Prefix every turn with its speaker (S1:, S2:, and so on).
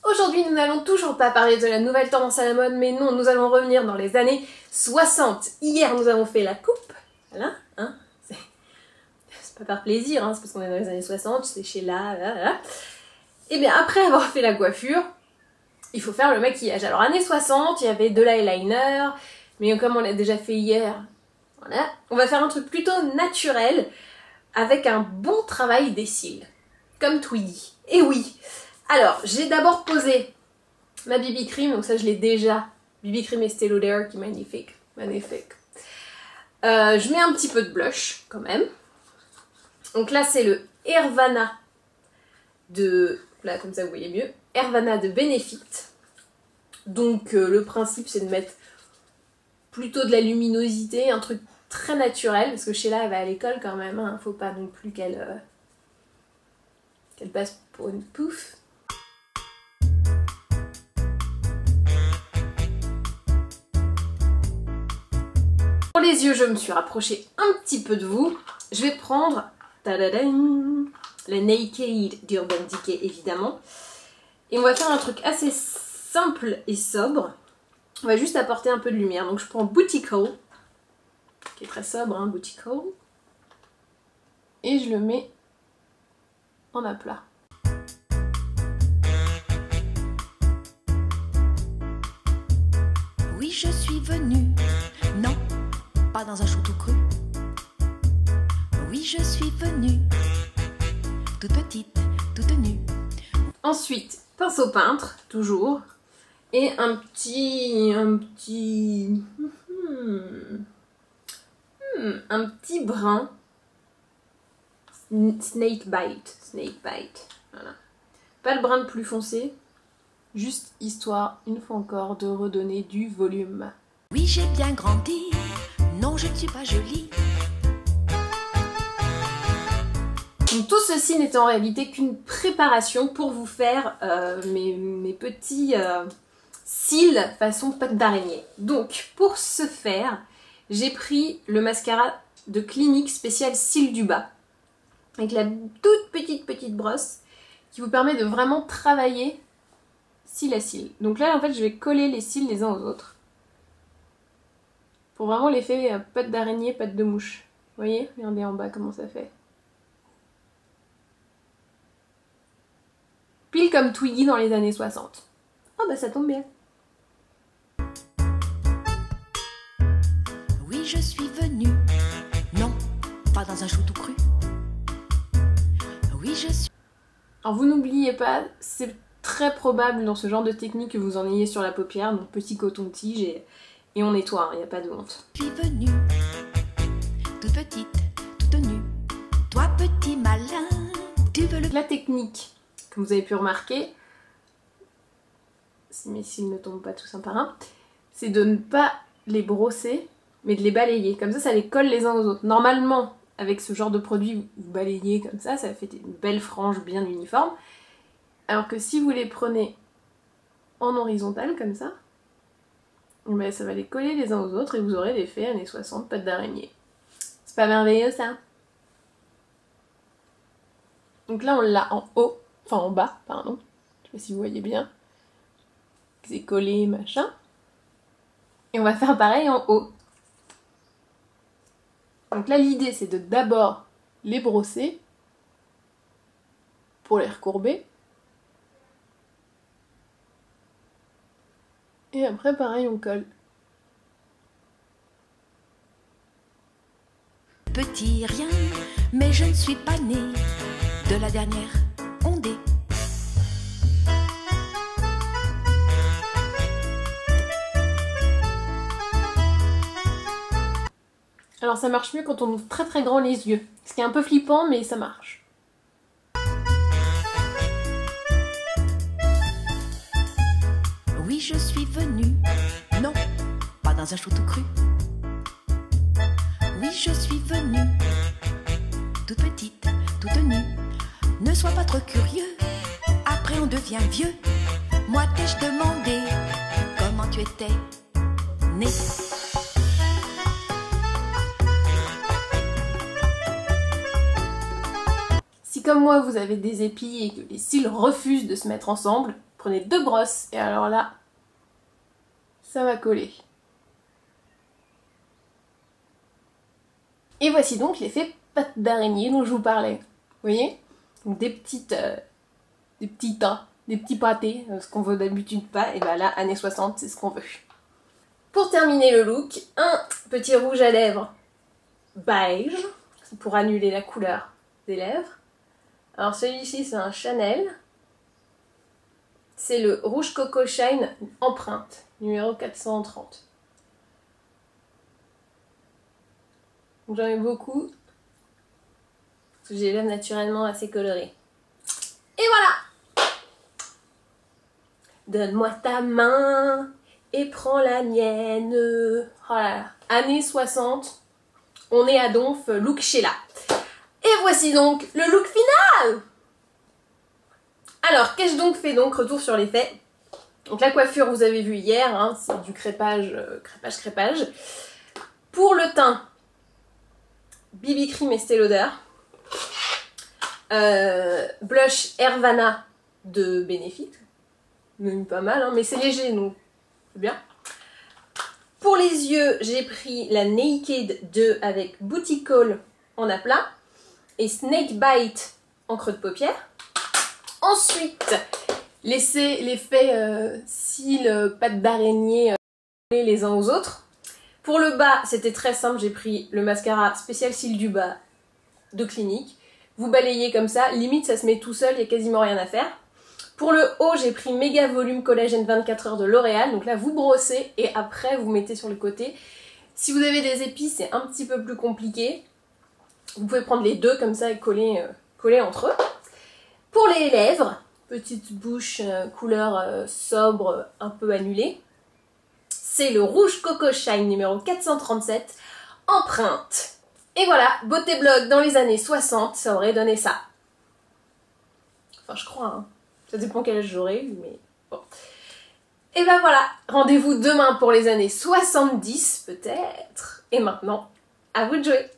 S1: Aujourd'hui, nous n'allons toujours pas parler de la nouvelle tendance à la mode, mais non, nous allons revenir dans les années 60. Hier, nous avons fait la coupe, voilà, hein, c'est pas par plaisir, hein, c'est parce qu'on est dans les années 60, c'est chez là. Et bien après avoir fait la coiffure, il faut faire le maquillage. Alors années 60, il y avait de l'eyeliner, mais comme on l'a déjà fait hier, voilà, on va faire un truc plutôt naturel, avec un bon travail des cils, comme Twiggy. Et oui, alors j'ai d'abord posé ma BB cream, donc ça je l'ai déjà, BB cream Estée Lauder qui est magnifique, magnifique. Je mets un petit peu de blush quand même. Donc là c'est le Hervana de, là comme ça vous voyez mieux, Hervana de Benefit. Donc le principe c'est de mettre plutôt de la luminosité, un truc très naturel, parce que Sheila elle va à l'école quand même, hein, faut pas non plus qu'elle passe pour une pouffe. Pour les yeux, je me suis rapprochée un petit peu de vous. Je vais prendre le Naked d'Urban Decay évidemment. Et on va faire un truc assez simple et sobre. On va juste apporter un peu de lumière. Donc je prends Boutico, qui est très sobre, hein, Boutico. Et je le mets en aplat.
S2: Oui, je suis venue. Non, pas dans un chou tout cru. Oui, je suis venue. Toute petite, toute nue.
S1: Ensuite, pinceau peintre, toujours. Et un petit brin Snake Bite, voilà. Pas le brin le plus foncé, juste histoire, une fois encore, de redonner du volume.
S2: Oui, j'ai bien grandi, non, je ne suis pas jolie.
S1: Donc tout ceci n'est en réalité qu'une préparation pour vous faire mes petits cils façon pâte d'araignée. Donc pour ce faire, j'ai pris le mascara de Clinique spécial cils du bas, avec la toute petite brosse qui vous permet de vraiment travailler cils à cils. Donc là en fait je vais coller les cils les uns aux autres pour vraiment l'effet pâte d'araignée, pâte de mouche. Vous voyez, regardez en bas comment ça fait. Pile comme Twiggy dans les années 60. Oh bah ça tombe bien.
S2: Oui, je suis venue. Non, pas dans un chou tout cru. Oui, je suis...
S1: Alors vous n'oubliez pas, c'est très probable dans ce genre de technique que vous en ayez sur la paupière, donc petit coton-tige et on nettoie, il n'y a pas de honte.
S2: Je suis venue. Toute petite, toute nue. Toi, petit malin, tu veux le...
S1: La technique, comme vous avez pu remarquer, si mes cils ne tombent pas tous un par un, c'est de ne pas les brosser, mais de les balayer. Comme ça les colle les uns aux autres. Normalement, avec ce genre de produit, vous balayez comme ça fait une belle frange bien uniforme. Alors que si vous les prenez en horizontal, comme ça, ben ça va les coller les uns aux autres et vous aurez l'effet années 60 pâte d'araignée. C'est pas merveilleux ça? Donc là on l'a en haut, enfin en bas, pardon. Je sais pas si vous voyez bien. C'est collé, machin. Et on va faire pareil en haut. Donc là l'idée c'est de d'abord les brosser pour les recourber. Et après pareil on colle.
S2: Petit rien, mais je ne suis pas née de la dernière ondée.
S1: Alors ça marche mieux quand on ouvre très grand les yeux. Ce qui est un peu flippant mais ça marche.
S2: Oui, je suis venue. Non, pas dans un chou tout cru. Oui, je suis venue. Toute petite, toute nue. Ne sois pas trop curieux. Après on devient vieux. Moi t'ai-je demandé comment tu étais né.
S1: Si comme moi vous avez des épis et que les cils refusent de se mettre ensemble, prenez 2 brosses et alors là, ça va coller. Et voici donc l'effet pâte d'araignée dont je vous parlais. Vous voyez? Donc des petits tas, des petits pâtés, ce qu'on veut d'habitude pas, et ben là, années 60, c'est ce qu'on veut. Pour terminer le look, un petit rouge à lèvres beige, pour annuler la couleur des lèvres. Alors celui-ci c'est un Chanel, c'est le rouge Coco Shine empreinte, numéro 430. J'en ai beaucoup, parce que j'ai les lèvres naturellement assez colorées. Et voilà! Donne-moi ta main et prends la mienne. Oh là là, années 60, on est à donf, look Sheila. Et voici donc le look final! Alors, qu'ai-je donc fait donc? Retour sur les faits. Donc la coiffure, vous avez vu hier, hein, c'est du crépage, crépage. Pour le teint, BB Cream Estée Lauder. Blush Hervana de Benefit. Même pas mal, hein, mais c'est léger, donc c'est bien. Pour les yeux, j'ai pris la Naked 2 avec Booty Call en aplat et Snake Bite en creux de paupière. Ensuite, laissez l'effet cils, pattes d'araignée les uns aux autres. Pour le bas, c'était très simple, j'ai pris le mascara spécial cils du bas de Clinique. Vous balayez comme ça, limite ça se met tout seul, il n'y a quasiment rien à faire. Pour le haut, j'ai pris Méga Volume Collagène 24 heures de L'Oréal. Donc là, vous brossez et après, vous mettez sur le côté. Si vous avez des épis, c'est un petit peu plus compliqué. Vous pouvez prendre les deux comme ça et coller entre eux. Pour les lèvres, petite bouche couleur sobre, un peu annulée. C'est le rouge Coco Shine numéro 437, empreinte. Et voilà, beauté blog dans les années 60, ça aurait donné ça. Enfin, je crois, hein. Ça dépend quel âge j'aurai, mais bon. Et ben voilà, rendez-vous demain pour les années 70 peut-être. Et maintenant, à vous de jouer.